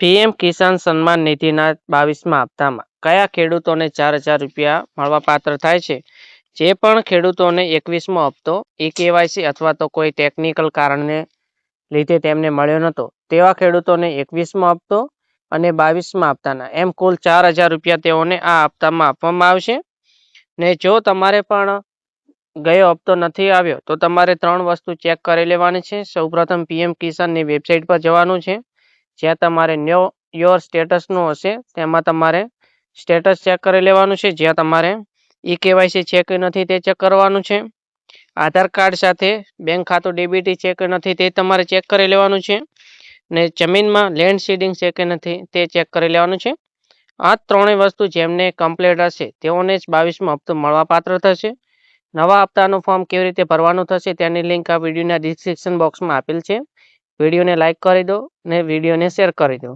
PM Kisan Samman નિધિના 22મા હપ્તામાં કયા ખેડૂતોને 4,000 રૂપિયા મળવાપાત્ર થાય છે? જે પણ ખેડૂતોને 21મો હપ્તો ઈ-કેવાયસી અથવા તો કોઈ ટેકનિકલ કારણને લીધે તેમને મળ્યો નહોતો, તેવા ખેડૂતોને 21મો હપ્તો અને 22મા હપ્તાના એમ કુલ 4,000 રૂપિયા તેઓને આ હપ્તામાં આપવામાં આવશે. ને જો તમારે પણ ગયો હપ્તો નથી આવ્યો તો તમારે 3 વસ્તુ ચેક કરી લેવાની છે. સૌપ્રથમ પીએમ કિસાનની વેબસાઇટ પર જવાનું છે, જ્યાં તમારે નો યોર સ્ટેટસનું હશે તેમાં તમારે સ્ટેટસ ચેક કરી લેવાનું છે. જ્યાં તમારે ઈ-કેવાયસી છે કે નથી તે ચેક કરવાનું છે. આધાર કાર્ડ સાથે બેંક ખાતું ડીબીટી છે કે નથી તે તમારે ચેક કરી લેવાનું છે. ને જમીનમાં લેન્ડ સીડિંગ છે કે નથી તે ચેક કરી લેવાનું છે. આ ત્રણેય વસ્તુ જેમને કમ્પ્લીટ હશે તેઓને જ 22મો હપ્તો મળવાપાત્ર થશે. નવા હપ્તાનું ફોર્મ કેવી રીતે ભરવાનું થશે તેની લિંક આ વિડીયોના ડિસ્ક્રિપ્શન બોક્સમાં આપેલ છે. વિડીયોને લાઇક કરી દો ને વિડીયોને શેર કરી દો.